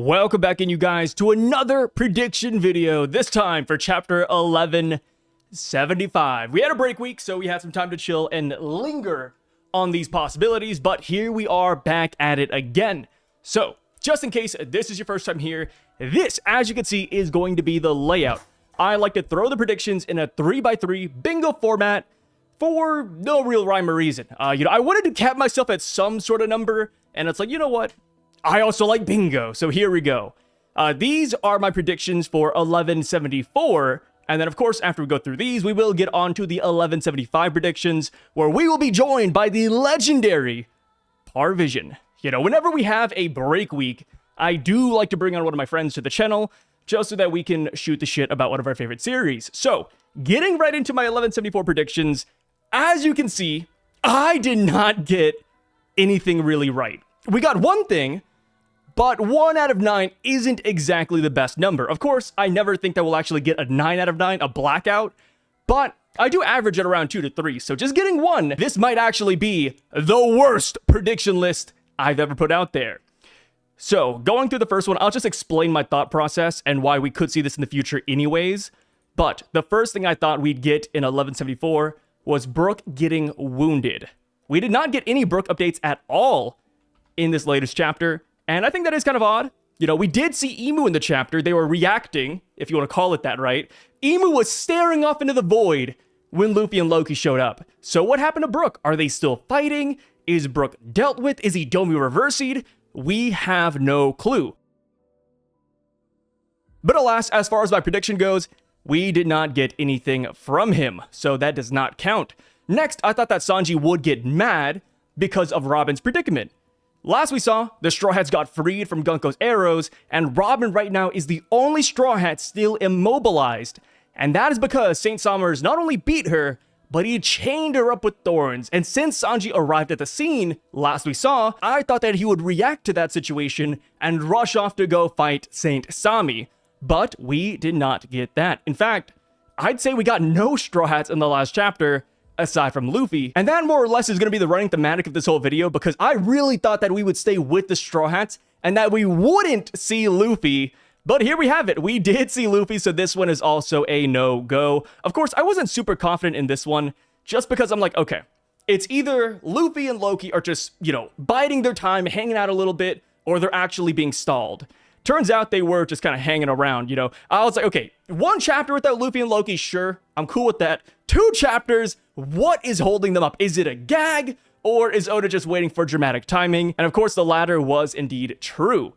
Welcome back in, you guys, to another prediction video, this time for chapter 1175. We had a break week, so we had some time to chill and linger on these possibilities, but here we are back at it again. So, just in case this is your first time here, this, as you can see, is going to be the layout. I like to throw the predictions in a 3x3 bingo format for no real rhyme or reason. I wanted to cap myself at some sort of number, and it's like, you know what? I also like bingo, so here we go. These are my predictions for 1174, and then of course, after we go through these, we will get on to the 1175 predictions, where we will be joined by the legendary Parvision. Whenever we have a break week, I do like to bring on one of my friends to the channel, just so that we can shoot the shit about one of our favorite series. So, getting right into my 1174 predictions, as you can see, I did not get anything really right. We got one thing, but 1 out of 9 isn't exactly the best number. Of course, I never think that we'll actually get a 9 out of 9, a blackout, but I do average at around 2 to 3, so just getting 1, this might actually be the worst prediction list I've ever put out there. So, going through the first one, I'll just explain my thought process and why we could see this in the future anyways. But the first thing I thought we'd get in 1174 was Brooke getting wounded. We did not get any Brooke updates at all in this latest chapter, and I think that is kind of odd. We did see Emu in the chapter. They were reacting, if you want to call it that, right? Emu was staring off into the void when Luffy and Loki showed up. So what happened to Brooke? Are they still fighting? Is Brooke dealt with? Is he Domi reversied? We have no clue. But alas, as far as my prediction goes, we did not get anything from him, so that does not count. Next, I thought that Sanji would get mad because of Robin's predicament. Last we saw, the Straw Hats got freed from Gunko's arrows, and Robin right now is the only Straw Hat still immobilized. And that is because Saint Smers not only beat her, but he chained her up with thorns. And since Sanji arrived at the scene, last we saw, I thought that he would react to that situation and rush off to go fight Saint Sami. But we did not get that. In fact, I'd say we got no Straw Hats in the last chapter, aside from Luffy. And that more or less is going to be the running thematic of this whole video, because I really thought that we would stay with the Straw Hats and that we wouldn't see Luffy. But here we have it. We did see Luffy, so this one is also a no-go. Of course, I wasn't super confident in this one, just because I'm like, okay, it's either Luffy and Loki are just, biding their time, hanging out a little bit, or they're actually being stalled. Turns out they were just kind of hanging around, I was like, okay, 1 chapter without Luffy and Loki, sure, I'm cool with that. 2 chapters, what is holding them up? Is it a gag, or is Oda just waiting for dramatic timing? And of course, the latter was indeed true.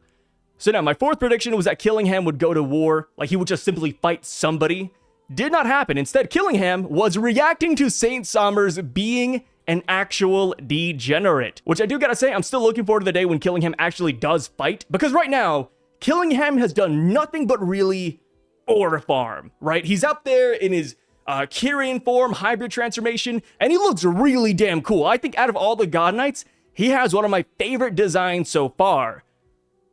So now, my 4th prediction was that Killingham would go to war, like he would just simply fight somebody. Did not happen. Instead, Killingham was reacting to Saint Smers being an actual degenerate. Which I do gotta say, I'm still looking forward to the day when Killingham actually does fight, because right now, Killingham has done nothing but really ore farm, right? He's up there in his Kyrian form, hybrid transformation, and he looks really damn cool. I think out of all the God Knights, he has one of my favorite designs so far.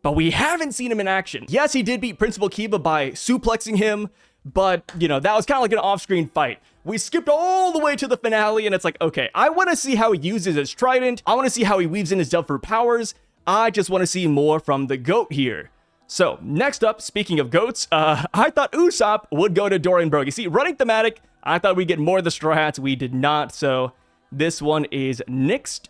But we haven't seen him in action. Yes, he did beat Principal Kiba by suplexing him, but, that was kind of like an off-screen fight. We skipped all the way to the finale, and it's like, okay, I want to see how he uses his trident. I want to see how he weaves in his delve fruit powers. I just want to see more from the goat here. So, next up, speaking of goats, I thought Usopp would go to Dorian Brogue. You see, running thematic, I thought we'd get more of the Straw Hats. We did not, so this one is nixed.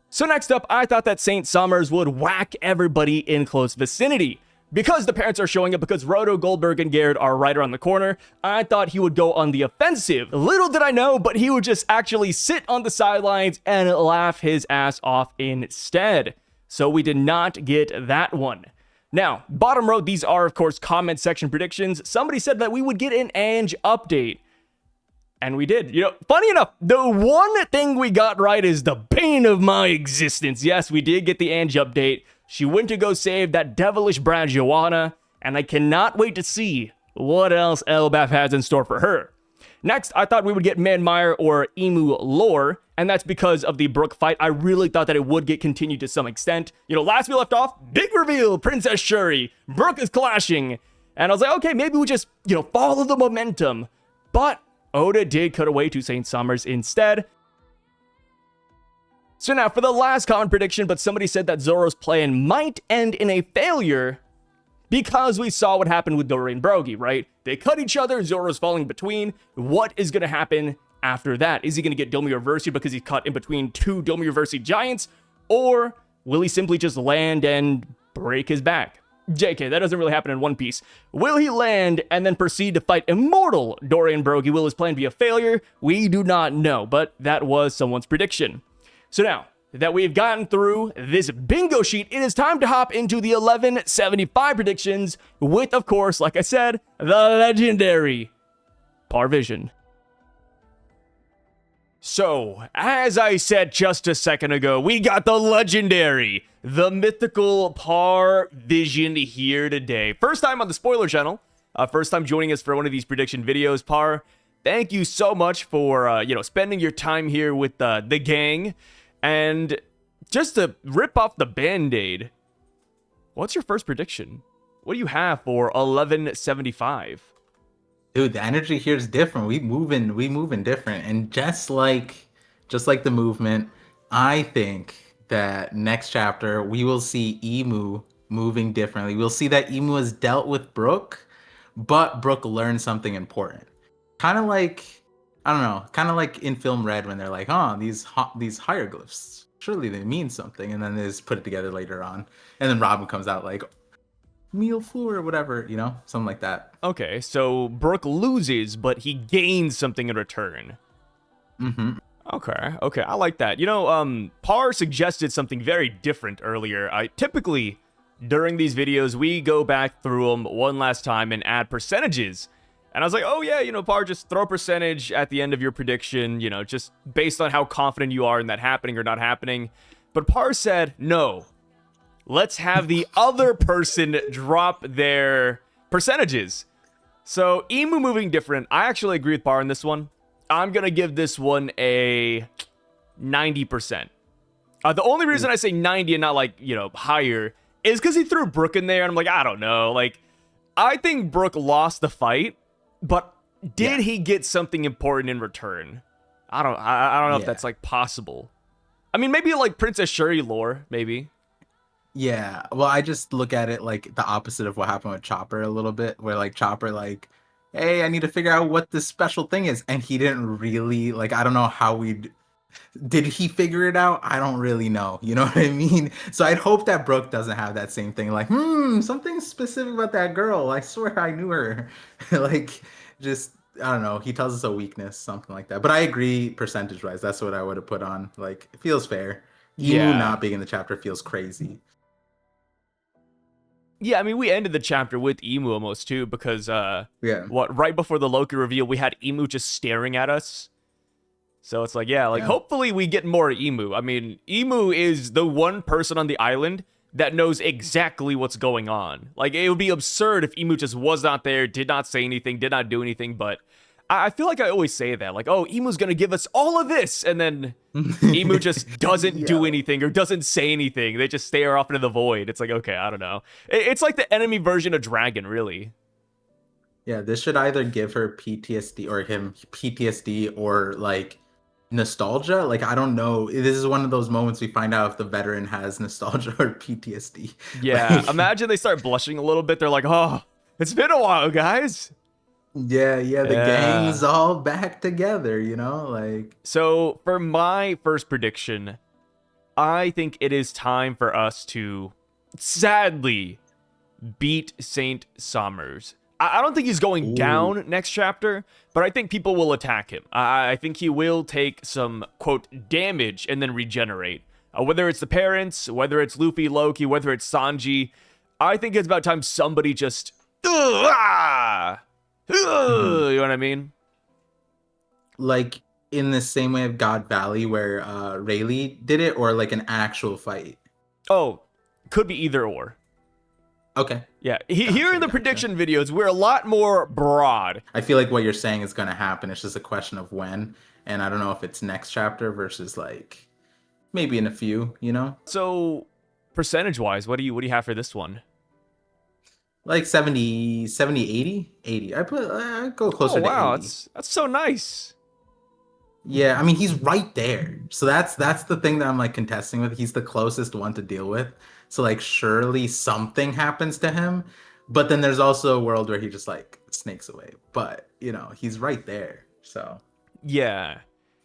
So next up, I thought that Saint Smers would whack everybody in close vicinity. Because the parents are showing up, because Roto, Goldberg, and Garrett are right around the corner, I thought he would go on the offensive. Little did I know, but he would just actually sit on the sidelines and laugh his ass off instead. So we did not get that one. Now, bottom row, these are, of course, comment section predictions. Somebody said that we would get an Ange update. And we did. Funny enough, the one thing we got right is the bane of my existence. Yes, we did get the Ange update. She went to go save that devilish brat Joanna, and I cannot wait to see what else Elbaph has in store for her. Next, I thought we would get Manmire or Emu lore, and that's because of the Brooke fight. I really thought that it would get continued to some extent. Last we left off, big reveal, Princess Shuri, Brooke is clashing, and I was like, okay, maybe we just, follow the momentum. But Oda did cut away to Saint Smers instead. So now for the last common prediction, but somebody said that Zoro's plan might end in a failure because we saw what happened with Dorian Brogy, right? They cut each other, Zoro's falling between. What is going to happen after that? Is he going to get Domi Reversi because he's cut in between two Domi Reversi giants? Or will he simply just land and break his back? JK, that doesn't really happen in One Piece. Will he land and then proceed to fight immortal Dorian Brogy? Will his plan be a failure? We do not know, but that was someone's prediction. So now that we've gotten through this bingo sheet, it is time to hop into the 1175 predictions with, of course, like I said, the legendary Parvision. So, as I said just a second ago, we got the legendary, the mythical Parvision here today. First time on the spoiler channel, first time joining us for one of these prediction videos. Par, thank you so much for, spending your time here with the gang. And just to rip off the Band-Aid, what's your first prediction? What do you have for 1175? Dude, the energy here is different. We moving different. And just like the movement, I think that next chapter we will see Emu moving differently. We'll see that Emu has dealt with Brooke, but Brooke learned something important. Kind of like, I don't know, kind of like in Film Red when they're like, these hieroglyphs, surely they mean something. And then they just put it together later on. And then Robin comes out like, meal flu or whatever, something like that. Okay, so Brooke loses, but he gains something in return. Mm-hmm. Okay, I like that. Par suggested something very different earlier. Typically, during these videos, we go back through them one last time and add percentages. And I was like, oh yeah, Par, just throw a percentage at the end of your prediction, just based on how confident you are in that happening or not happening. But Par said, no. Let's have the other person drop their percentages. So, Emu moving different. I actually agree with Par on this one. I'm going to give this one a 90%. The only reason I say 90 and not higher is because he threw Brooke in there. And I'm like, I don't know. I think Brooke lost the fight, but did he get something important in return? I don't know if that's possible. I mean, maybe Princess Shuri lore, maybe. Yeah, well, I just look at it like the opposite of what happened with Chopper a little bit, where Chopper hey, I need to figure out what this special thing is, and he didn't really I don't know how did he figure it out? I don't really know, you know what I mean? So I'd hope that Brooke doesn't have that same thing, something specific about that girl. I swear I knew her. Just I don't know. He tells us a weakness, something like that. But I agree, percentage-wise, that's what I would have put on. It feels fair. Emu not being in the chapter feels crazy. Yeah, I mean, we ended the chapter with Emu almost, too, because, right before the Loki reveal, we had Emu just staring at us. So it's hopefully we get more Emu. I mean, Emu is the one person on the island that knows exactly what's going on. It would be absurd if Emu just was not there, did not say anything, did not do anything, but I feel like I always say that, Emu's gonna give us all of this, and then Emu just doesn't do anything or doesn't say anything. They just stare off into the void. It's okay, I don't know. It's like the enemy version of Dragon, really. Yeah, this should either give her PTSD or him PTSD or nostalgia. I don't know. This is one of those moments we find out if the veteran has nostalgia or PTSD. Yeah, imagine they start blushing a little bit. They're like, oh, it's been a while, guys. Yeah, the gang's all back together, So, for my first prediction, I think it is time for us to, sadly, beat Saint Smers. I don't think he's going down next chapter, but I think people will attack him. I think he will take some, quote, damage and then regenerate. Whether it's the parents, whether it's Luffy, Loki, whether it's Sanji, I think it's about time somebody just... You know what I mean? In the same way of God Valley where Rayleigh did it, or an actual fight? Oh, could be either or. Okay. Yeah, here in the prediction videos, we're a lot more broad. I feel like what you're saying is going to happen. It's just a question of when. And I don't know if it's next chapter versus maybe in a few, So percentage-wise, what do you have for this one? 70, 80. I go closer to 80. Wow, that's so nice. Yeah, I mean he's right there. So that's the thing that I'm like contesting with. He's the closest one to deal with. So like surely something happens to him. But then there's also a world where he just like snakes away. But, he's right there. So, Yeah.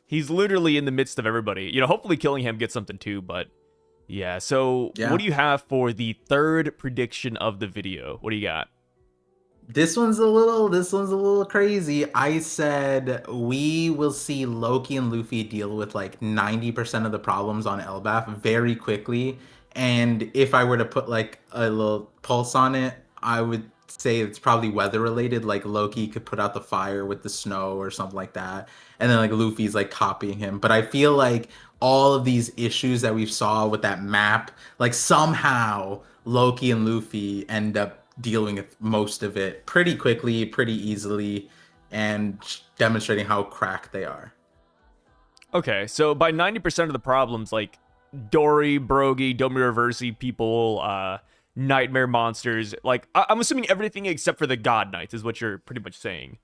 He's literally in the midst of everybody. Hopefully killing him gets something too, but yeah. So, what yeah. do you have for the third prediction of the video? What do you got? This one's a little crazy. I said we will see Loki and Luffy deal with like 90% of the problems on Elbaph very quickly. And if I were to put like a little pulse on it, I would say it's probably weather related. Like Loki could put out the fire with the snow or something like that. And then like Luffy's like copying him. But I feel like all of these issues that we saw with that map, like somehow Loki and Luffy end up dealing with most of it pretty quickly, pretty easily, and demonstrating how cracked they are. Okay, so by 90% of the problems, like Dory, Brogy, Domi Reversi people, nightmare monsters, like I'm assuming everything except for the God Knights is what you're pretty much saying.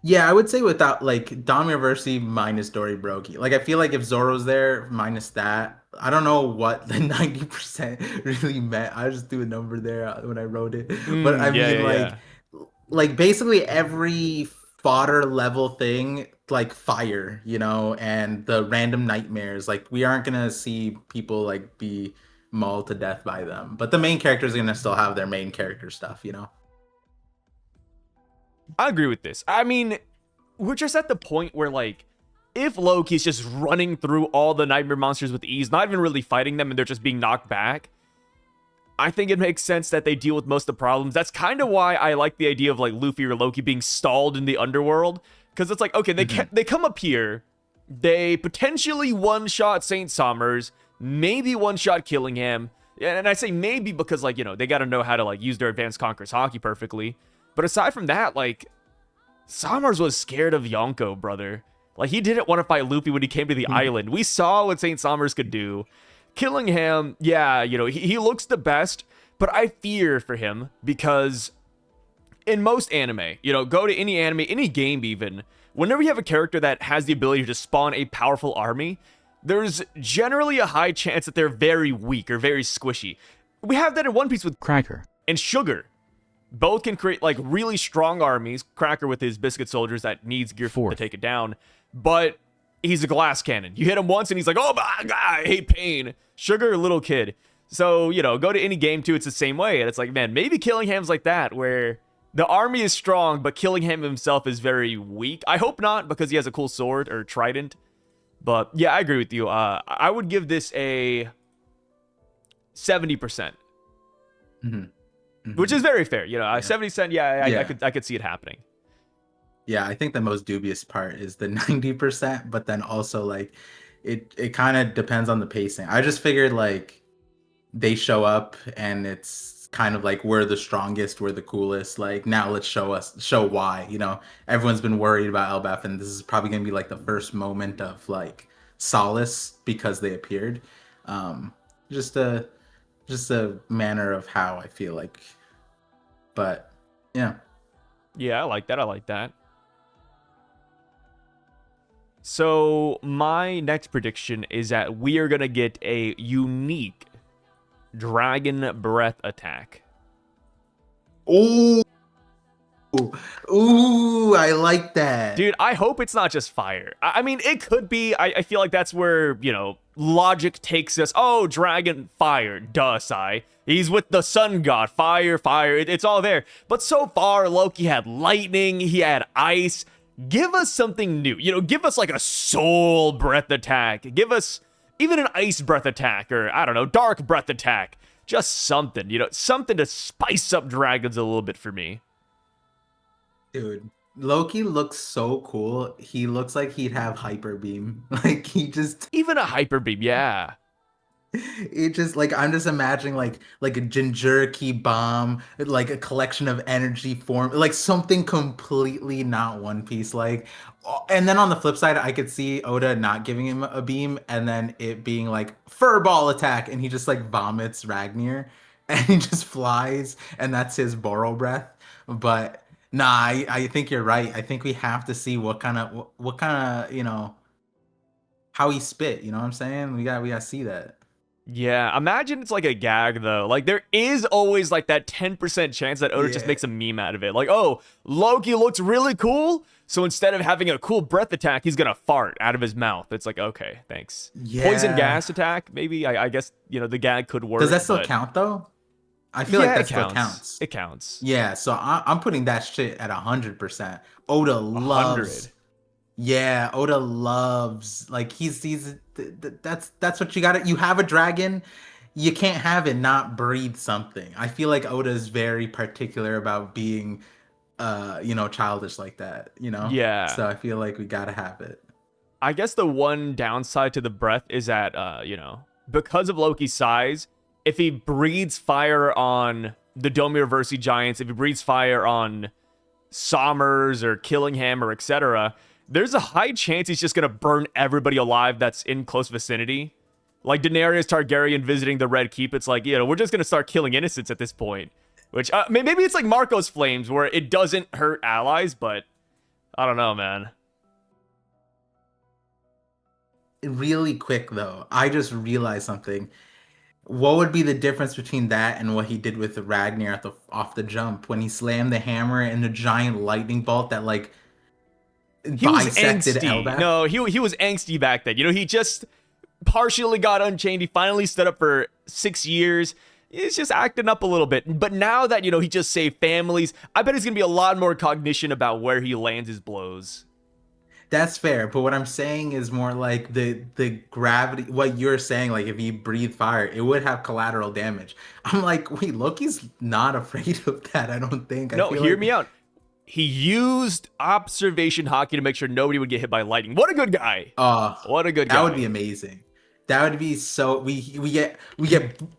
Yeah, I would say without like Domiverse minus Dory Brogi. Like I feel like if Zoro's there minus that, I don't know what the 90% really meant. I just threw a number there when I wrote it. But I Yeah, mean yeah, yeah. like basically every fodder level thing like fire, and the random nightmares. Like we aren't gonna see people like be mauled to death by them. But the main characters are gonna still have their main character stuff. I agree with this. I mean, we're just at the point where, like, if Loki's just running through all the nightmare monsters with ease, not even really fighting them, and they're just being knocked back, I think it makes sense that they deal with most of the problems. That's kind of why I like the idea of, like, Luffy or Loki being stalled in the underworld. Because it's like, okay, they come up here, they potentially one-shot Saint Somers, maybe one-shot Killingham. And I say maybe because, like, they got to know how to, like, use their advanced Conqueror's Hockey perfectly. But aside from that, like, Somers was scared of Yonko, brother. Like, he didn't want to fight Luffy when he came to the island. We saw what Saint Somers could do. Killingham, yeah, he looks the best, but I fear for him because in most anime, go to any anime, any game even, whenever you have a character that has the ability to spawn a powerful army, there's generally a high chance that they're very weak or very squishy. We have that in One Piece with Cracker. and Sugar. Both can create like really strong armies. Cracker with his biscuit soldiers that needs gear to take it down, but he's a glass cannon. You hit him once and he's like, oh my god, I hate pain. Sugar, a little kid. So, go to any game too, it's the same way. And it's like, man, maybe Killingham's like that, where the army is strong, but Killingham himself is very weak. I hope not, because he has a cool sword or trident. But yeah, I agree with you. I would give this a 70%. Which is very fair, 70%. Yeah, Yeah. I could see it happening. Yeah, I think the most dubious part is the 90%, but then also like it kind of depends on the pacing. I just figured like they show up and it's kind of like we're the strongest, we're the coolest. Like now let's show why. Everyone's been worried about Elbaph, and this is probably gonna be like the first moment of like solace because they appeared. Just a manner of how I feel like. But yeah. Yeah, I like that. I like that. So my next prediction is that we are gonna get a unique dragon breath attack. Ooh, ooh, I like that. Dude, I hope it's not just fire. I mean, it could be. I feel like that's where, logic takes us. Oh, dragon, fire, duh, Sai. He's with the sun god, fire, fire. It's all there. But so far, Loki had lightning, he had ice. Give us something new. Give us like a soul breath attack. Give us even an ice breath attack, or I don't know, dark breath attack. Just something, something to spice up dragons a little bit for me. Dude, Loki looks so cool. He looks like he'd have hyper beam. Like he just Even a hyper beam, yeah. it just like I'm just imagining like a Jinchuriki bomb, like a collection of energy form, like something completely not One Piece like. And then on the flip side, I could see Oda not giving him a beam and then it being like furball attack and he just like vomits Ragnar and he just flies and that's his Boro breath. But Nah, I think you're right. I think we have to see what kind of, how he spit, you know what I'm saying? We gotta see that. Yeah, imagine it's like a gag though. Like there is always like that 10% chance that Oda just Yeah. makes a meme out of it. Like, oh, Loki looks really cool, so instead of having a cool breath attack, he's gonna fart out of his mouth. It's like, okay, thanks. Poison Yeah. gas attack, maybe. I guess the gag could Does work, that still but count though? I feel like yeah, it that still counts. counts. It counts. Yeah, so I'm putting that shit at 100%. Oda 100. loves, yeah, Oda loves, like that's what you got. You have a dragon, you can't have it not breathe something. I feel like Oda is very particular about being, childish like that. Yeah. So I feel like we gotta have it. I guess the one downside to the breath is that, because of Loki's size, if he breathes fire on the Domireversi giants, if he breathes fire on Smers or Killingham or etc., there's a high chance he's just gonna burn everybody alive that's in close vicinity. Like Daenerys Targaryen visiting the Red Keep, it's like, we're just gonna start killing innocents at this point. Which, maybe it's like Marco's Flames, where it doesn't hurt allies, but I don't know, man. Really quick though, I just realized something. What would be the difference between that and what he did with Ragnar off the jump when he slammed the hammer and the giant lightning bolt that like He was bisected angsty. Elbaph? No, he was angsty back then. He just partially got unchained. He finally stood up for 6 years. He's just acting up a little bit. But now that, he just saved families, I bet he's going to be a lot more cognition about where he lands his blows. That's fair, but what I'm saying is more like the gravity. What you're saying, like if he breathed fire, it would have collateral damage. I'm like, wait, Loki's not afraid of that. I don't think. I No, feel hear like me out. He used observation hockey to make sure nobody would get hit by lightning. What a good guy. What a good guy. that would be amazing. That would be so. We get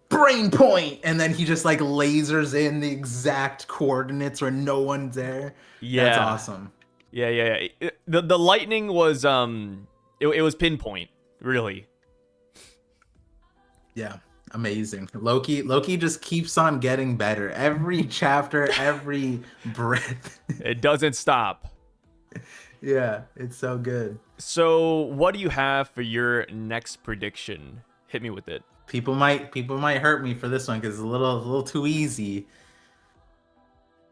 brain point, and then he just like lasers in the exact coordinates where no one's there. Yeah. That's awesome. Yeah. The lightning was it was pinpoint, really. Yeah, amazing. Loki just keeps on getting better. Every chapter, every breath. It doesn't stop. Yeah, it's so good. So, what do you have for your next prediction? Hit me with it. People might hurt me for this one because it's a little too easy.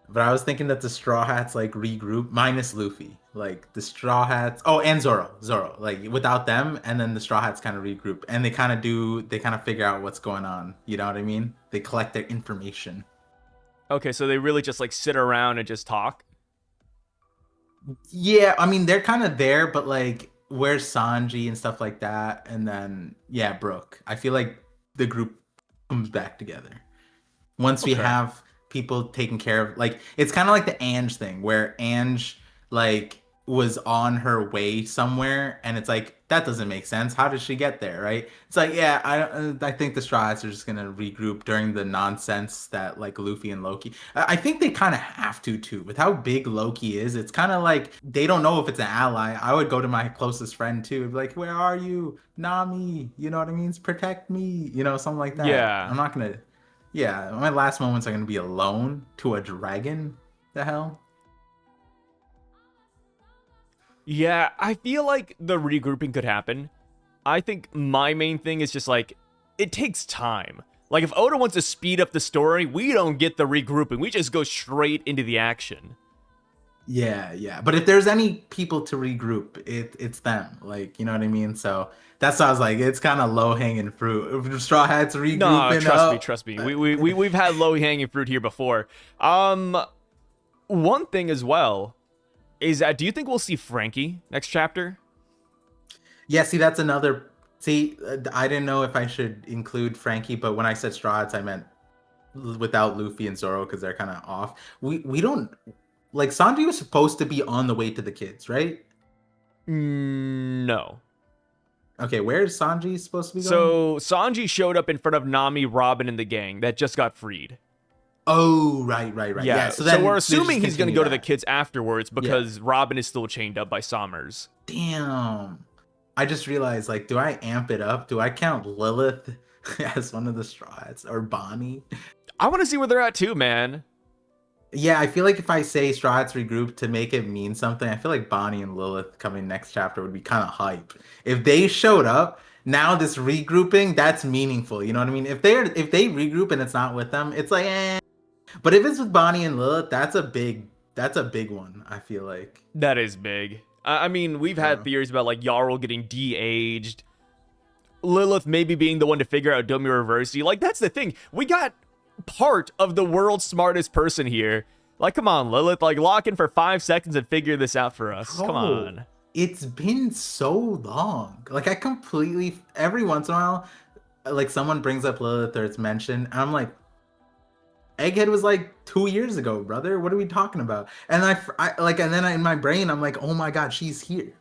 But I was thinking that the Straw Hats like regroup minus Luffy. Like the Straw Hats, oh, and Zoro, like without them, and then the Straw Hats kind of regroup, and they kind of figure out what's going on. You know what I mean? They collect their information. Okay, so they really just like sit around and just talk. Yeah, I mean they're kind of there, but like where's Sanji and stuff like that, and then yeah, Brooke. I feel like the group comes back together once we Okay. have people taken care of. Like it's kind of like the Ange thing, where Ange like was on her way somewhere, and it's like that doesn't make sense. How did she get there, right? It's like yeah, I think the Straw Hats are just gonna regroup during the nonsense that like Luffy and Loki. I think they kind of have to too. With how big Loki is, it's kind of like they don't know if it's an ally. I would go to my closest friend too, and be like, "Where are you, Nami? You know what I mean? Protect me." Something like that. Yeah. I'm not gonna. Yeah, my last moments are gonna be alone to a dragon. The hell? Yeah, I feel like the regrouping could happen. I think my main thing is just like, it takes time. Like, if Oda wants to speed up the story, we don't get the regrouping. We just go straight into the action. Yeah. But if there's any people to regroup, it's them. Like, you know what I mean? So that's why I was like, it's kind of low hanging fruit. If Straw Hats regrouping, No, trust me. We've had low hanging fruit here before. One thing as well is that, do you think we'll see Frankie next chapter? Yeah, see, that's another. See, I didn't know if I should include Frankie, but when I said Straw Hats, I meant without Luffy and Zoro because they're kind of off. We don't like Sanji was supposed to be on the way to the kids, right? No. Okay, where is Sanji supposed to be going? So Sanji showed up in front of Nami, Robin, and the gang that just got freed. Oh, right. Yeah, So, so then we're they just assuming he's going to continue go to the that. kids afterwards because Robin is still chained up by Smers. Damn. I just realized, like, do I amp it up? Do I count Lilith as one of the Straw Hats or Bonnie? I want to see where they're at too, man. Yeah, I feel like if I say Straw Hats regroup to make it mean something, I feel like Bonnie and Lilith coming next chapter would be kind of hype. If they showed up, now this regrouping, that's meaningful. You know what I mean? If they regroup and it's not with them, it's like eh. But if it's with Bonnie and Lilith, that's a big one, I feel like. That is big. I mean, we've had Yeah. theories about like Yarul getting de-aged, Lilith maybe being the one to figure out Domi Reversi. Like, that's the thing. We got part of the world's smartest person here. Like, come on, Lilith. Like, lock in for 5 seconds and figure this out for us. Come Bro, on. it's been so long. Like I completely every once in a while, like someone brings up Lilith or it's mentioned, and I'm like, Egghead was like 2 years ago, brother. What are we talking about? And I like, and then in my brain, I'm like, oh my god, she's here.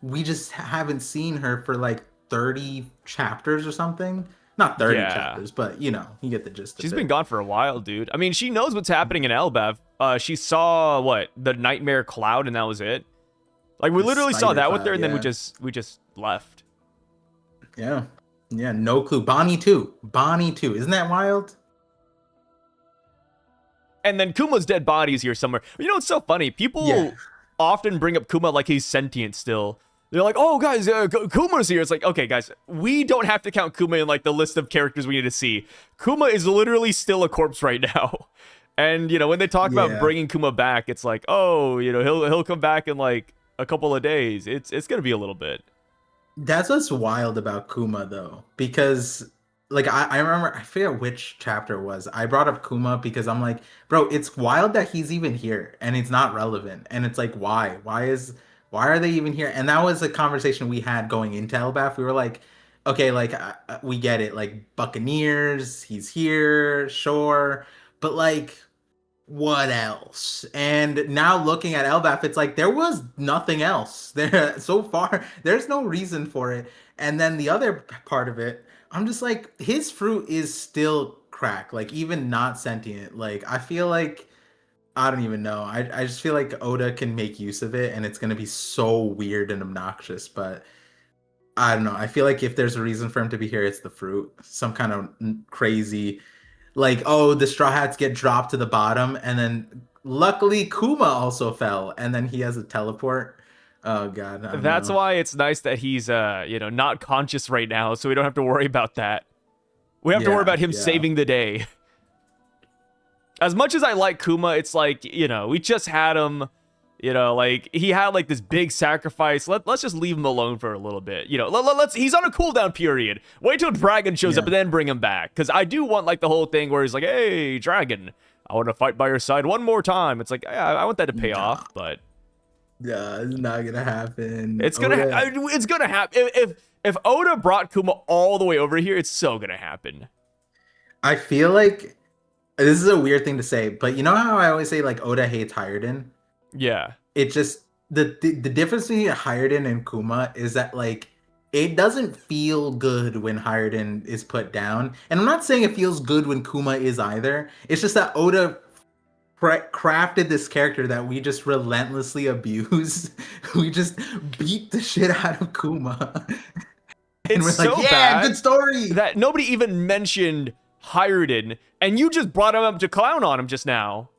We just haven't seen her for like 30 chapters or something. Not 30 Yeah. chapters, but you know, you get the gist She's of been it. gone for a while, dude. I mean, she knows what's happening in Elbaph. She saw, what, the Nightmare Cloud, and that was it? Like, we The literally saw spider that with her, cloud, and then yeah, we just left. yeah, yeah. No clue. Bonnie too. Bonnie too. Isn't that wild? And then Kuma's dead body is here somewhere. You know what's so funny? Yeah. People often bring up Kuma like he's sentient still. They're like, oh, guys, Kuma's here. It's like, okay, guys, we don't have to count Kuma in, like, the list of characters we need to see. Kuma is literally still a corpse right now. And, you know, when they talk about Yeah. bringing Kuma back, it's like, oh, you know, he'll come back in, like, a couple of days. It's going to be a little bit. That's what's wild about Kuma though, because like I remember I forget which chapter it was. I brought up Kuma because I'm like, bro, it's wild that he's even here and it's not relevant. And it's like, why? Why are they even here? And that was a conversation we had going into Elbaf. We were like, okay, like we get it, like Buccaneers, he's here, sure, but like what else? And now looking at Elbaf, it's like there was nothing else there so far. There's no reason for it. And then the other part of it, I'm just like his fruit is still crack, like even not sentient. Like I feel like I don't even know. I just feel like Oda can make use of it, and it's gonna be so weird and obnoxious. But I don't know. I feel like if there's a reason for him to be here, it's the fruit. Some kind of crazy like, oh, the Straw Hats get dropped to the bottom, and then luckily Kuma also fell, and then he has a teleport. Oh God, I don't That's know. why it's nice that he's, you know, not conscious right now, so we don't have to worry about that. We have to worry Yeah, about him yeah, saving the day. As much as I like Kuma, it's like, you know, we just had him, you know, like he had like this big sacrifice. Let's just leave him alone for a little bit. You know, let's he's on a cooldown period. Wait till Dragon shows up yeah. and then bring him back. Cause I do want like the whole thing where he's like, hey, Dragon, I want to fight by your side one more time. It's like, yeah, I want that to pay Nah, off, but yeah, it's not gonna happen. it's gonna Oda, it's gonna happen. If Oda brought Kuma all the way over here, it's so gonna happen. I feel like this is a weird thing to say, but you know how I always say like Oda hates Hiredin? Yeah. It just the difference between Hiredin and Kuma is that like it doesn't feel good when Hiredin is put down. And I'm not saying it feels good when Kuma is either. It's just that Oda crafted this character that we just relentlessly abuse. We just beat the shit out of Kuma. And It's we're like, so yeah, good bad story. that nobody even mentioned Hiredin, and you just brought him up to clown on him just now.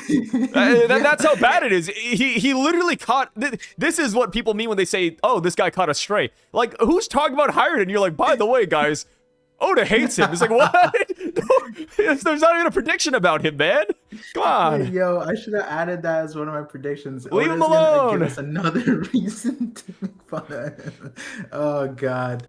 That's how Yeah. bad it is. He literally caught. This is what people mean when they say, "Oh, this guy caught a stray." Like, who's talking about Hiredin? You're like, by the way, guys, Oda hates him. It's like, what? There's not even a prediction about him, man. Come on, Yo, I should have added that as one of my predictions. leave him Oda's gonna give alone. us another reason to make fun of him. Oh God.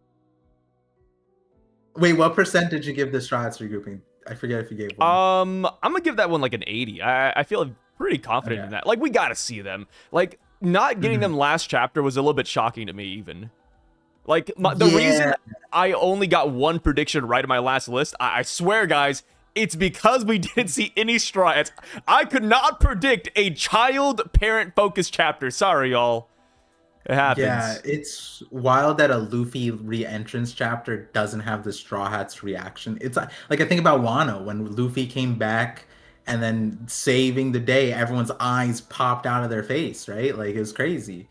Wait, what percent did you give the Straw Hats regrouping? I forget if you gave one. I'm gonna give that one like an 80. I feel pretty confident Okay. in that. Like, we gotta see them. Like, not getting Mhm. them last chapter was a little bit shocking to me, even. Like, the reason Yeah. I only got one prediction right in my last list, I swear, guys, it's because we didn't see any Straw Hats. I could not predict a child parent focused chapter. Sorry, y'all. It Yeah, happens. it's wild that a Luffy re-entrance chapter doesn't have the Straw Hats reaction. It's like I think about Wano when Luffy came back and then saving the day, everyone's eyes popped out of their face, right? Like it was crazy.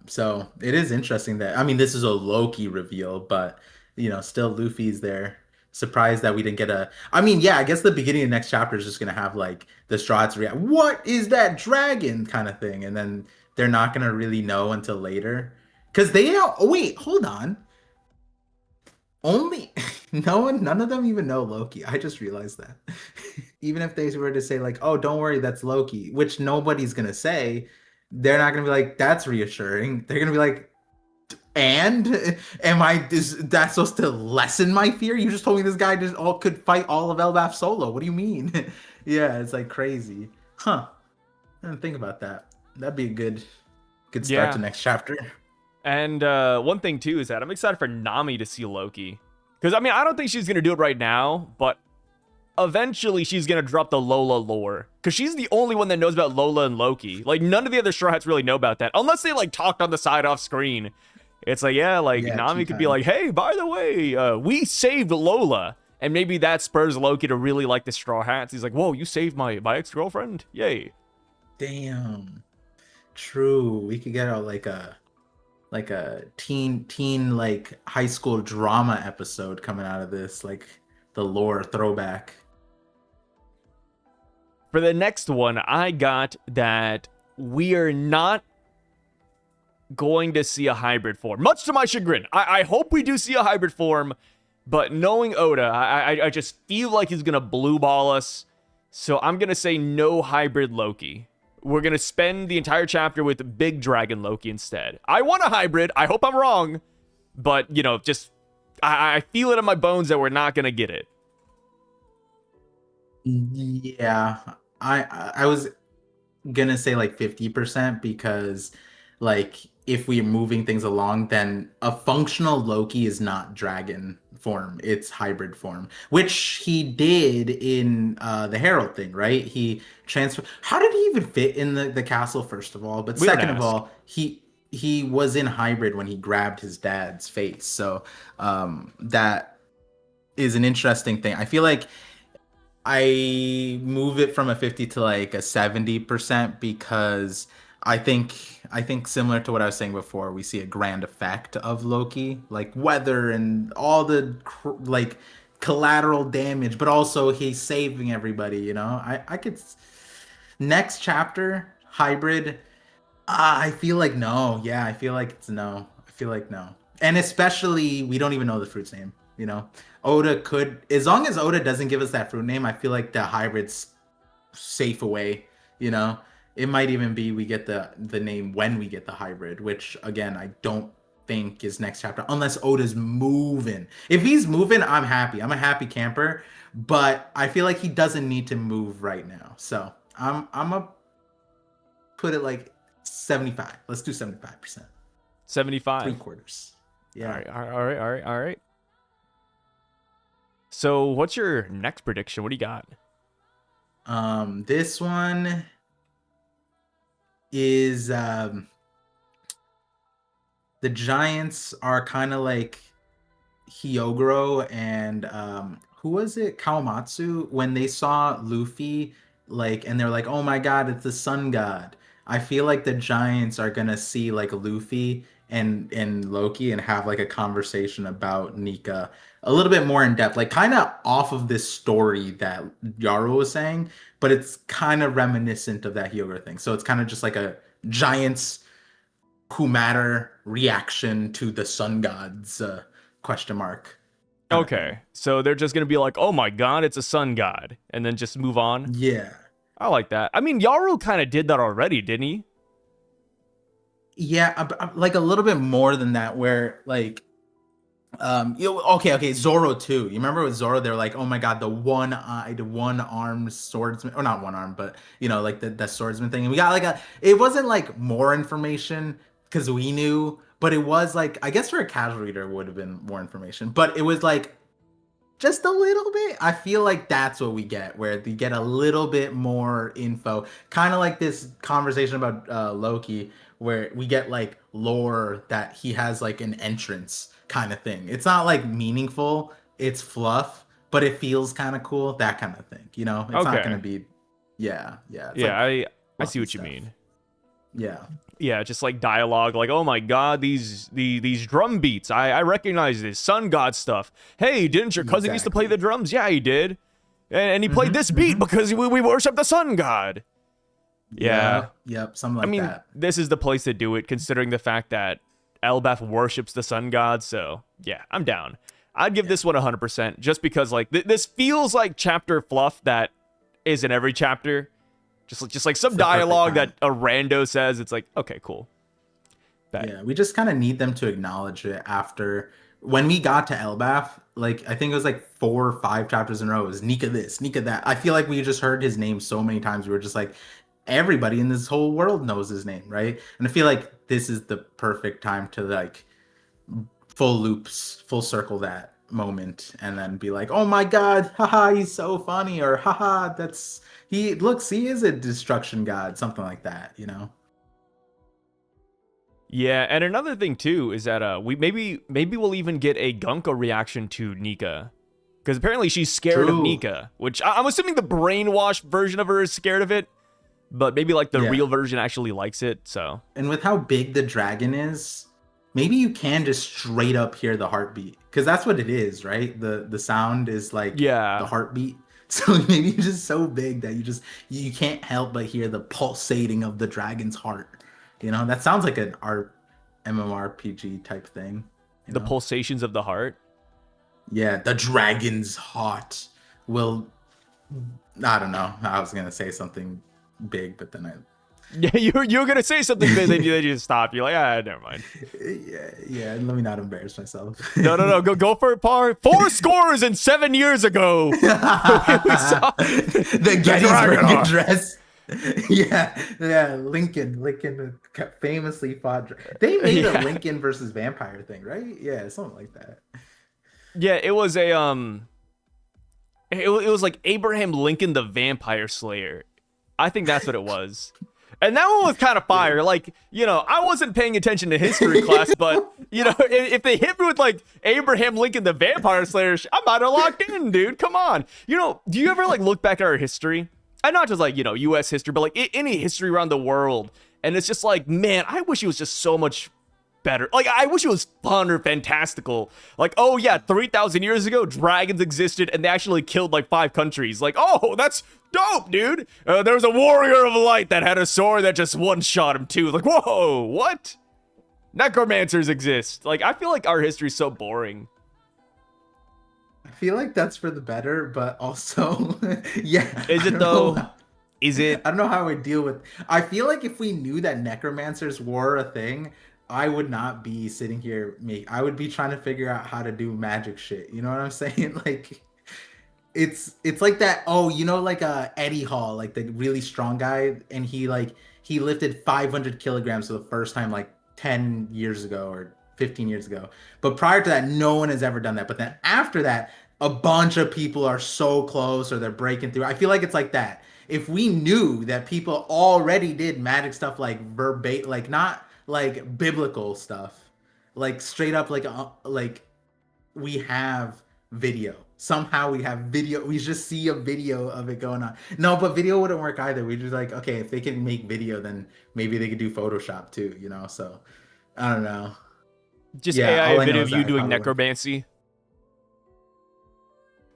So it is interesting that I mean this is a Loki reveal, but you know, still Luffy's there. surprised that we didn't get a. I mean, yeah, I guess the beginning of the next chapter is just gonna have like the Straw Hats react. What is that dragon kind of thing, and then they're not gonna really know until later, because they. Oh wait, hold on. Only none of them even know Loki. I just realized that. Even if they were to say like, "Oh, don't worry, that's Loki," which nobody's gonna say, they're not gonna be like, "That's reassuring." They're gonna be like, "And am I is that supposed to lessen my fear? You just told me this guy just all could fight all of Elbaph solo. What do you mean?" Yeah, it's like crazy, huh? I didn't think about that. That'd be a good start to Yeah. next chapter. And one thing too is that I'm excited for Nami to see Loki. Because I mean, I don't think she's gonna do it right now, but eventually she's gonna drop the Lola lore. Because she's the only one that knows about Lola and Loki. Like none of the other Straw Hats really know about that. Unless they like talked on the side off screen. It's like, yeah, like Yeah, Nami tea could be time. like, hey, by the way, we saved Lola. And maybe that spurs Loki to really like the Straw Hats. He's like, whoa, you saved my ex-girlfriend? Yay. Damn. True. We could get out like a teen like high school drama episode coming out of this, like the lore throwback. For the next one, I got that we are not going to see a hybrid form, much to my chagrin. I hope we do see a hybrid form, but knowing Oda, I just feel like he's gonna blue ball us. So I'm gonna say no hybrid Loki. We're gonna spend the entire chapter with Big Dragon Loki instead. I want a hybrid. I hope I'm wrong, but you know, just I feel it in my bones that we're not gonna get it. Yeah, I was gonna say like 50% because like if we're moving things along, then a functional Loki is not dragon form, it's hybrid form, which he did in the Herald thing, right? He transferred. How did he even fit in the castle, first of all? But We don't second of ask. all, he was in hybrid when he grabbed his dad's face. So that is an interesting thing. I feel like I move it from a 50 to like a 70% because I think similar to what I was saying before, we see a grand effect of Loki, like weather and all the like collateral damage, but also he's saving everybody, you know? I could next chapter hybrid. I feel like no. Yeah, I feel like it's no. I feel like no. And especially we don't even know the fruit's name, you know. Oda could, as long as Oda doesn't give us that fruit name, I feel like the hybrid's safe away, you know. It might even be we get the name when we get the hybrid, which again, I don't think is next chapter unless Oda's moving. If he's moving, I'm happy. I'm a happy camper, but I feel like he doesn't need to move right now. So, I'm a put it like 75. Let's do 75%. Three 75. quarters. All Yeah. right, all right, all right, all right. So, what's your next prediction? What do you got? This one is the Giants are kind of like Hyogoro and who was it? Kawamatsu when they saw Luffy like and they're like, "Oh my God, it's the Sun God." I feel like the Giants are gonna see like Luffy and Loki and have like a conversation about Nika a little bit more in depth, like kind of off of this story that Yarul was saying, but it's kind of reminiscent of that Hyogoro thing. So it's kind of just like a Giants who matter reaction to the Sun Gods question mark kind of thing. Okay, so they're just gonna be like, "Oh my God, it's a sun god," and then just move on. Yeah. I like that. I mean, Yarul kind of did that already, didn't he? Yeah, like a little bit more than that where like okay, Zoro too. You remember with Zoro they're like, "Oh my God, the one-eyed, one-armed swordsman," or not one arm, but you know, like the swordsman thing. And we got like a it wasn't like more information because we knew, but it was like I guess for a casual reader it would have been more information, but it was like just a little bit. I feel like that's what we get, where we get a little bit more info, kind of like this conversation about Loki, where we get like lore that he has like an entrance kind of thing. It's not like meaningful, it's fluff, but it feels kind of cool, that kind of thing. You know, it's not gonna Okay. be, yeah, yeah. It's Yeah, like I see fluffy what you stuff. mean. Yeah. Yeah, just like dialogue, like, oh my god, these drum beats. I recognize this sun god stuff. Hey, didn't your cousin used to play the drums? Yeah, he did. And he played this beat because we worship the sun god. Yeah. Yep. Something like that. This is the place to do it, considering the fact that Elbaph worships the sun god. So yeah, I'm down. I'd give this one 100%, just because like this feels like chapter fluff that is in every chapter. Just like some dialogue that a rando says. It's like, okay, cool. Yeah, we just kind of need them to acknowledge it after. When we got to Elbaph, like, I think it was like 4 or 5 chapters in a row. It was Nika this, Nika that. I feel like we just heard his name so many times. We were just like, everybody in this whole world knows his name, right? And I feel like this is the perfect time to like full circle that moment and then be like, oh my god, haha, he's so funny, or haha, he is a destruction god, something like that, you know? Yeah, and another thing too is that we maybe we'll even get a Gunka reaction to Nika, because apparently she's scared of Nika, which I'm assuming the brainwashed version of her is scared of it, but maybe like the real version actually likes it. So, and with how big the dragon is, maybe you can just straight up hear the heartbeat, because that's what it is, right? The sound is like the heartbeat. So maybe it's just so big that you can't help but hear the pulsating of the dragon's heart. You know, that sounds like an MMORPG type thing. The pulsations of the heart. Yeah, the dragon's heart will. I don't know. I was gonna say something big, but then Yeah, you were gonna say something big, then you just stopped. You're like, never mind. Yeah. Let me not embarrass myself. No. Go for it, Par. 4 scores and 7 years ago. We saw the Gettysburg Address. Yeah. Lincoln famously fought. They made a Lincoln versus vampire thing, right? Yeah, something like that. Yeah, it was a it was like Abraham Lincoln the Vampire Slayer. I think that's what it was. And that one was kind of fire. Like, you know, I wasn't paying attention to history class, but, you know, if they hit me with, like, Abraham Lincoln, the Vampire Slayer, I'm about to lock in, dude. Come on. You know, do you ever, like, look back at our history? And not just, like, you know, U.S. history, but, like, any history around the world. And it's just like, man, I wish it was just so much better. Like, I wish it was fun or fantastical. Like, oh, yeah, 3,000 years ago, dragons existed, and they actually killed, like, 5 countries. Like, oh, that's dope, dude. There was a warrior of light that had a sword that just one-shot him, too. Like, whoa, what? Necromancers exist. Like, I feel like our history's so boring. I feel like that's for the better, but also, yeah. Is it, though? Is it? I don't know how I would deal with. I feel like if we knew that necromancers were a thing, I would not be sitting here. I would be trying to figure out how to do magic shit. You know what I'm saying? Like, it's like that. Oh, you know, like Eddie Hall, like the really strong guy, and he lifted 500 kilograms for the first time like 10 years ago or 15 years ago. But prior to that, no one has ever done that. But then after that, a bunch of people are so close or they're breaking through. I feel like it's like that. If we knew that people already did magic stuff like verbatim, like not like biblical stuff, like straight up like we have video. Somehow we have video. We just see a video of it going on. No, but video wouldn't work either. We just like, okay, if they can make video, then maybe they could do Photoshop too, you know? So I don't know. Just AI video of you doing necromancy.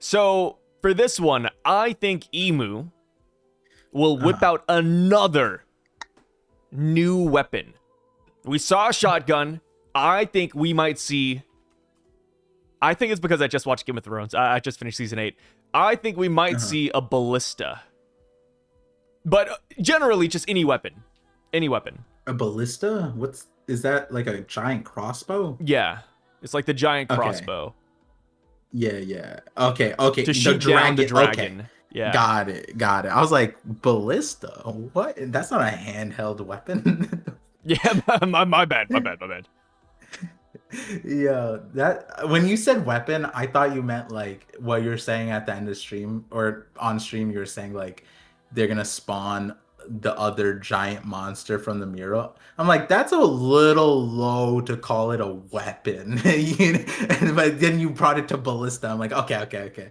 So for this one, I think Emu will whip out another new weapon. We saw a shotgun. I think we might see... I think it's because I just watched Game of Thrones. I just finished season 8. I think we might see a ballista. But generally, just any weapon. Any weapon. A ballista? Is that like a giant crossbow? Yeah. It's like the giant crossbow. Yeah. Okay. To shoot down the dragon. Okay. Yeah. Got it. I was like, ballista? What? That's not a handheld weapon. Yeah, my bad. Yeah, that when you said weapon, I thought you meant like what you're saying at the end of stream or on stream. You were saying like they're gonna spawn the other giant monster from the mural. I'm like, that's a little low to call it a weapon. But then you brought it to ballista. I'm like, okay.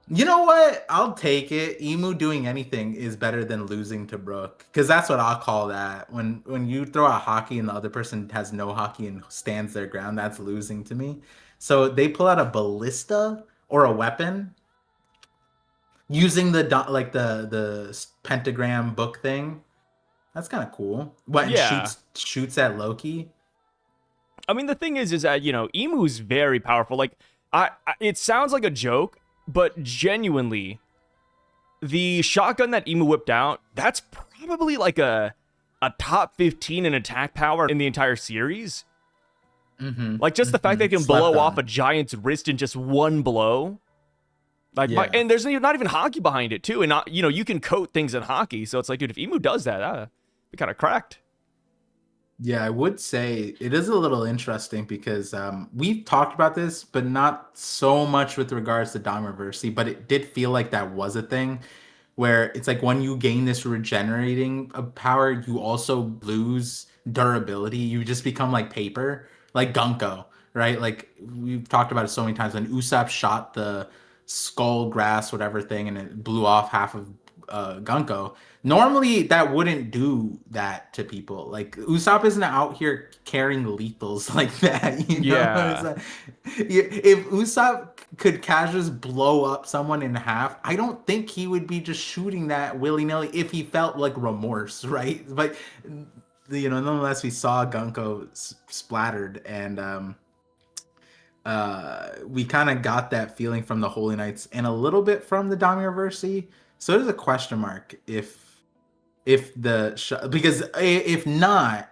You know what? I'll take it. Emu doing anything is better than losing to Brooke, because that's what I'll call that. When you throw out hockey and the other person has no hockey and stands their ground, that's losing to me. So they pull out a ballista or a weapon using like the pentagram book thing. That's kind of cool. What, and Yeah. shoots at Loki? I mean, the thing is that, Emu's very powerful. Like, it sounds like a joke, but genuinely, the shotgun that Emu whipped out, that's probably like a top 15 in attack power in the entire series. Mm-hmm. Like, just the fact that it can Slept blow off on. a giant's wrist in just one blow. Like, Yeah. and there's not even hockey behind it, too. And, not, you can coat things in hockey. So it's like, dude, if Emu does that, be kind of cracked. Yeah, I would say it is a little interesting because we've talked about this, but not so much with regards to Dahmerverse, but it did feel like that was a thing where it's like when you gain this regenerating of power, you also lose durability. You just become like paper, like Gunko, right? Like we've talked about it so many times when Usopp shot the skull grass, whatever thing, and it blew off half of Gunko. Normally, that wouldn't do that to people. Like Usopp isn't out here carrying lethals like that, you know? It's Yeah. like, if Usopp could casually just blow up someone in half, I don't think he would be just shooting that willy-nilly if he felt like remorse, right? But nonetheless, we saw Gunko splattered, and we kind of got that feeling from the Holy Knights and a little bit from the Damiroverse. So there's a question mark because if not,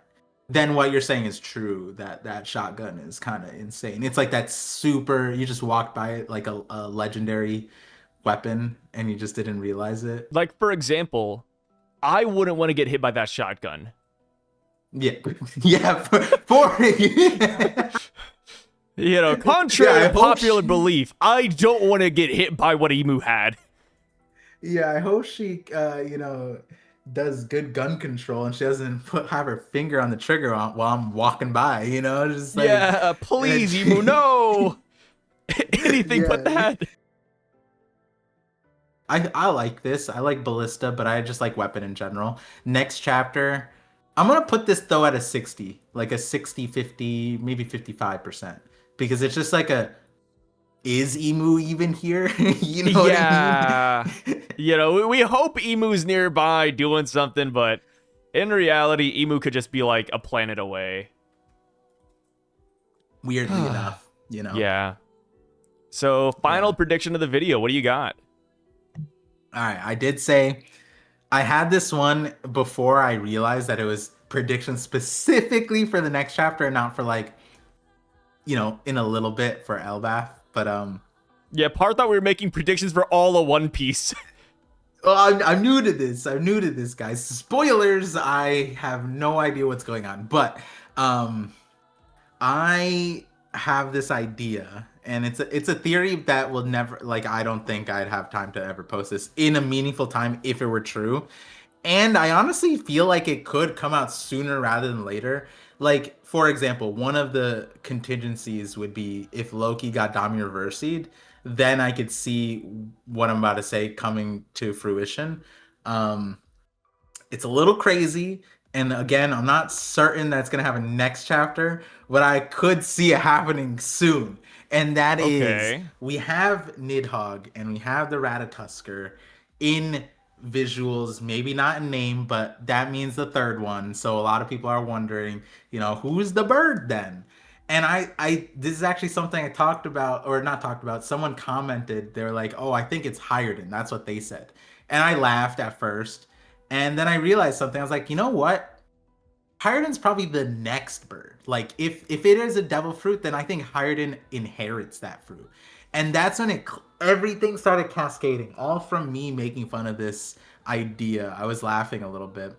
then what you're saying is true, that shotgun is kind of insane. It's like that super, you just walked by it like a legendary weapon and you just didn't realize it. Like, for example, I wouldn't want to get hit by that shotgun. Yeah. Yeah. Contrary Yeah, I to hope popular she, belief, I don't want to get hit by what Emu had. yeah, I hope she does good gun control and she doesn't have her finger on the trigger while I'm walking by, just like Yeah, please, Emu, no! Anything but yeah. that. I like this. I like ballista, but I just like weapon in general. Next chapter, I'm gonna put this though at a 60, like a 60, 50, maybe 55%. Because it's just like is Emu even here? You know what I mean? Yeah. We hope Emu's nearby doing something, but in reality, Emu could just be like a planet away. Weirdly enough, Yeah. So, final Yeah. prediction of the video. What do you got? All right, I did say I had this one before I realized that it was prediction specifically for the next chapter and not for like, in a little bit for Elbaph. But Yeah, Part thought we were making predictions for all of One Piece. well, I'm new to this. I'm new to this, guys. Spoilers. I have no idea what's going on, but I have this idea, and it's a theory that will never, like, I don't think I'd have time to ever post this in a meaningful time if it were true. And I honestly feel like it could come out sooner rather than later. Like, for example, one of the contingencies would be if Loki got Dami reversied, then I could see what I'm about to say coming to fruition. Um, it's a little crazy. And again, I'm not certain that's going to have a next chapter, but I could see it happening soon. And that is, Okay. we have Nidhogg and we have the Ratatusker in visuals, maybe not in name, but that means the third one. So a lot of people are wondering, who's the bird then? And this is actually something I talked about, or not talked about. Someone commented, they're like, "Oh, I think it's Hiredin." That's what they said, and I laughed at first, and then I realized something. I was like, you know what? Hiredin's probably the next bird. Like, if it is a devil fruit, then I think Hiredin inherits that fruit, and that's when everything started cascading, all from me making fun of this idea. I was laughing a little bit.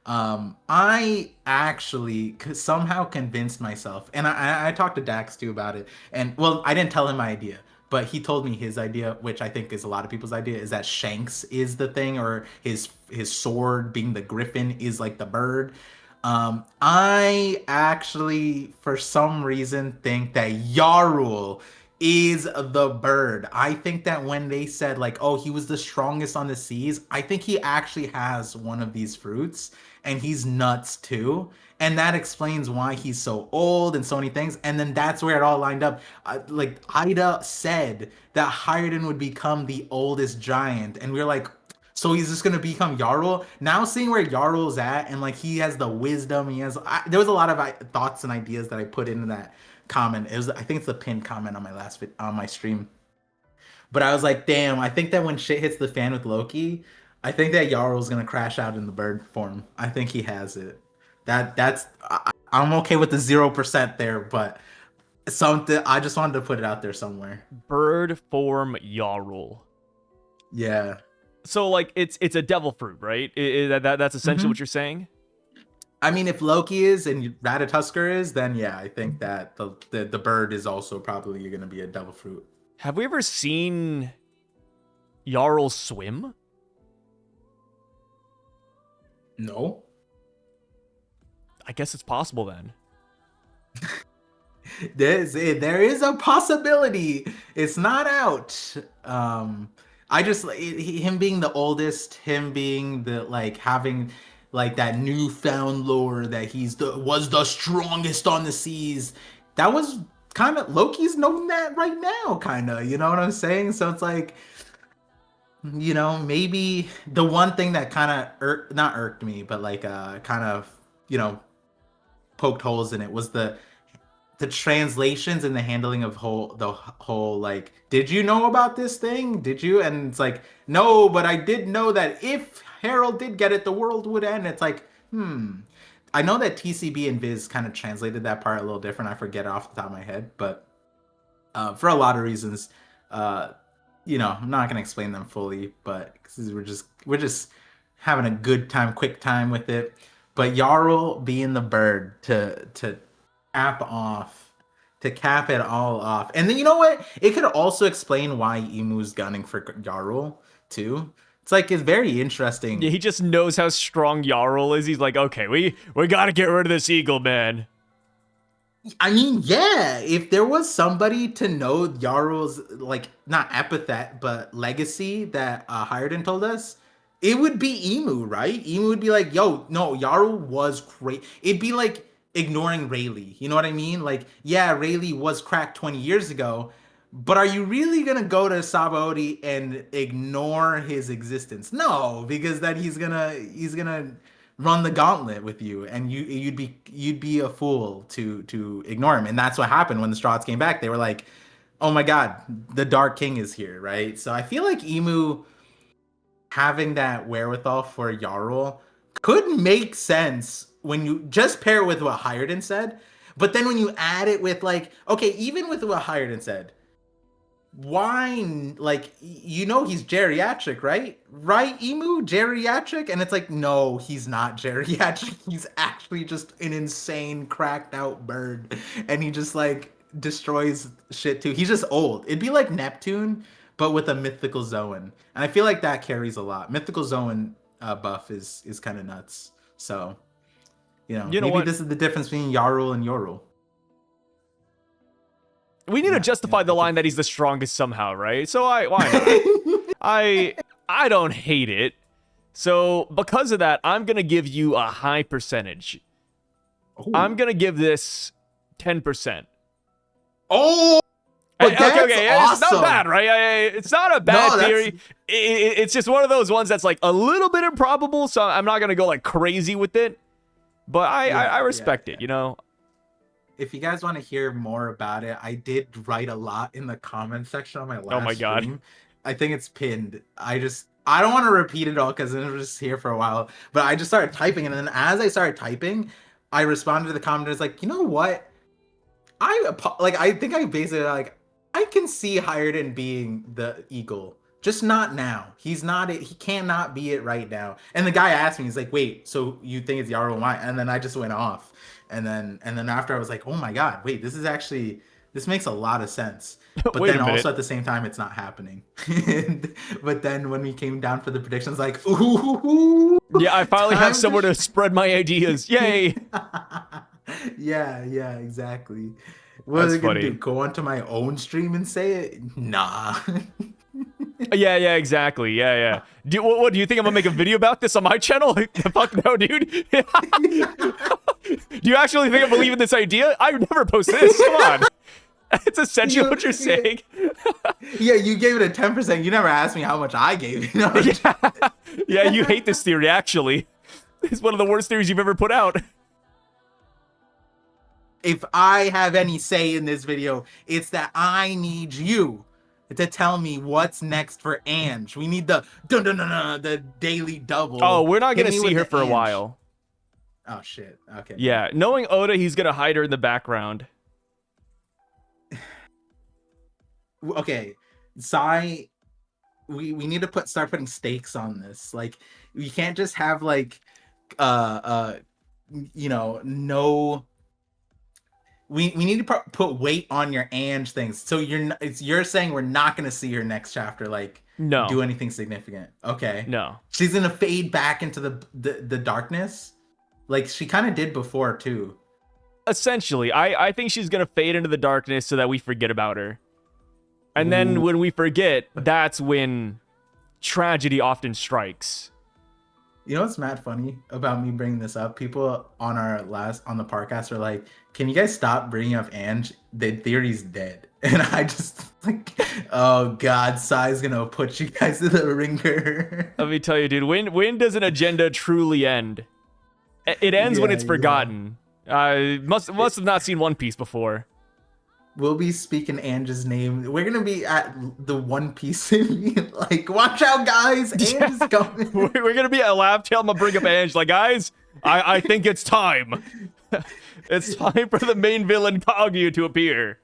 I actually somehow convinced myself, and I talked to Dax too about it. And well, I didn't tell him my idea, but he told me his idea, which I think is a lot of people's idea, is that Shanks is the thing, or his sword being the griffin is like the bird. I actually, for some reason, think that Yarul is the bird. I think that when they said like, oh, he was the strongest on the seas, I think he actually has one of these fruits and he's nuts too. And that explains why he's so old and so many things. And then that's where it all lined up. Like Ida said that Hiruden would become the oldest giant. And we are like, so he's just gonna become Yarul. Now seeing where Yarul's at, and like he has the wisdom, there was a lot of thoughts and ideas that I put into that comment. It was, I think it's the pinned comment on my on my stream. But I was like, damn, I think that when shit hits the fan with Loki, I think that Yarul's gonna crash out in the bird form. I think he has it. I'm okay with the 0% there, but something I just wanted to put it out there somewhere. Bird form Yarul. Yeah. So like it's a devil fruit, right? That's essentially what you're saying. I mean, if Loki is and Ratatoskr is, then yeah, I think that the bird is also probably going to be a devil fruit. Have we ever seen Jarl swim? No. I guess it's possible then. There is a possibility. It's not out. I just him being the oldest, him being the like having like that newfound lore that was the strongest on the seas. That was kind of Loki's known that right now, kind of. You know what I'm saying? So it's like, you know, maybe the one thing that kind of not irked me, but like kind of, you know, poked holes in it was the translations and the handling of the whole like, did you know about this thing? Did you? And it's like, no, but I did know that if Harold did get it, the world would end. It's like, I know that TCB and Viz kind of translated that part a little different. I forget it off the top of my head, but for a lot of reasons, you know, I'm not gonna explain them fully, but we're just having a good time, quick time with it. But Yarul being the bird to cap it all off. And then you know what? It could also explain why Emu's gunning for Yarul too. It's like, it's very interesting. Yeah, he just knows how strong Jarl is. He's like, okay, we gotta get rid of this eagle, man. I mean, yeah, if there was somebody to know Yarul's, like, not epithet, but legacy that Hiruden told us, it would be Emu, right? Emu would be like, yo, no, Yarul was great. It'd be like ignoring Rayleigh. You know what I mean? Like, yeah, Rayleigh was cracked 20 years ago, but are you really gonna go to Sabaody and ignore his existence? No, because then he's gonna run the gauntlet with you, and you'd be a fool to ignore him. And that's what happened when the Strahds came back. They were like, oh my god, the Dark King is here, right? So I feel like Emu having that wherewithal for Yarul could make sense when you just pair it with what Hiruden said. But then when you add it with like, okay, even with what Hiruden said, why, like, you know, he's geriatric, right? Right, Emu? Geriatric? And it's like, no, he's not geriatric. He's actually just an insane, cracked out bird. And he just, like, destroys shit too. He's just old. It'd be like Neptune, but with a mythical Zoan. And I feel like that carries a lot. Mythical Zoan buff is kind of nuts. So, you know maybe what? This is the difference between Yarul and Yorul. We need to justify the line that he's the strongest somehow, right? So why not? I don't hate it. So because of that, I'm gonna give you a high percentage. Ooh. I'm gonna give this 10%. Oh, okay, awesome. It's not bad, right? It's not a bad theory. It's just one of those ones that's like a little bit improbable, so I'm not gonna go like crazy with it. But I respect it, you know. If you guys want to hear more about it, I did write a lot in the comment section on my last stream. I think it's pinned. I don't want to repeat it all because it was just here for a while. But I just started typing, and then as I started typing, I responded to the commenters like, you know what? I think I basically like, I can see Hiruden being the eagle, just not now. He's not it. He cannot be it right now. And the guy asked me, he's like, wait, so you think it's Yarul? And then I just went off. And then after I was like, oh my god, wait, this makes a lot of sense. But then also at the same time, it's not happening. But then when we came down for the predictions, like, ooh, yeah, I finally have somewhere to spread my ideas. Yay! yeah, exactly. What are That's they gonna funny. do? Go onto my own stream and say it? Nah. Yeah, exactly. Yeah. What do you think I'm gonna make a video about this on my channel? The fuck no, dude. Do you actually think I believe in this idea? I would never post this. Come on. It's essentially what you're saying. Yeah, you gave it a 10%. You never asked me how much I gave. Yeah, you hate this theory, actually. It's one of the worst theories you've ever put out. If I have any say in this video, it's that I need you to tell me what's next for Ange. We need the the daily double. Oh, we're not Hit gonna me see with her the for a Ange. while. Oh shit. Okay. Yeah, knowing Oda, he's gonna hide her in the background. Okay. Sai, we need to start putting stakes on this. Like, we can't just have like no. We need to put weight on your Ange things. So you're saying we're not gonna see her next chapter like No. do anything significant. Okay. No. She's gonna fade back into the darkness, like she kind of did before too. Essentially, I think she's gonna fade into the darkness so that we forget about her. And then when we forget, that's when tragedy often strikes. You know what's mad funny about me bringing this up? People on the podcast are like, "Can you guys stop bringing up Ange? The theory's dead." And I just like, oh god, Sai's gonna put you guys to the ringer. Let me tell you, dude. When does an agenda truly end? It ends when it's forgotten. Must have not seen One Piece before. We'll be speaking Ange's name. We're gonna be at the One Piece like, watch out, guys! Ange is coming. We're gonna be at Lab Tail. I'm gonna bring up Ange. Like, guys, I think it's time. It's time for the main villain Kaguya to appear.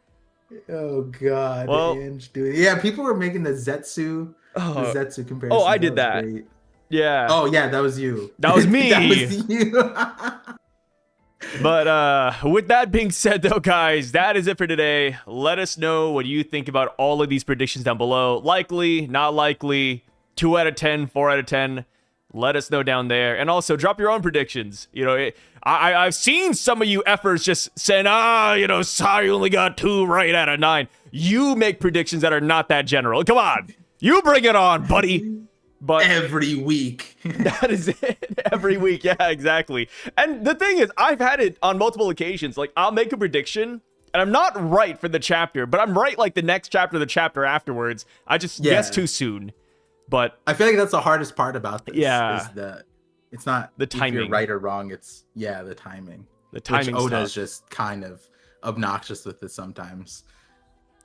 Oh god, well, Ange, dude. Yeah, people were making the Zetsu comparison. Oh, I did that. Great. Yeah. Oh yeah, that was you. That was me. That was you. But with that being said, though, guys, that is it for today. Let us know what you think about all of these predictions down below. Likely, not likely, 2 out of 10, 4 out of 10. Let us know down there. And also, drop your own predictions. You know, I've seen some of you effers just saying, Sai only got 2 right out of 9. You make predictions that are not that general. Come on. You bring it on, buddy. But every week. That is it. Every week. Yeah, exactly. And the thing is, I've had it on multiple occasions. Like, I'll make a prediction, and I'm not right for the chapter, but I'm right like the next chapter, the chapter afterwards. I just guess too soon. But I feel like that's the hardest part about this. Yeah. Is it's not the if timing. you're right or wrong. It's the timing. The timing. Which Oda's just kind of obnoxious with it sometimes.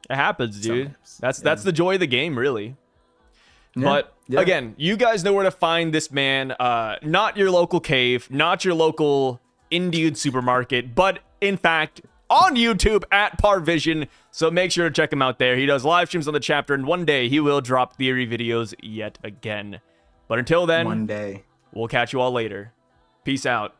It happens, dude. That's the joy of the game, really. Yeah. But again, you guys know where to find this man. Not your local cave, not your local Indian supermarket, but in fact on YouTube at Parvision. So make sure to check him out there. He does live streams on the chapter, and one day he will drop theory videos yet again. But until then, one day we'll catch you all later. Peace out.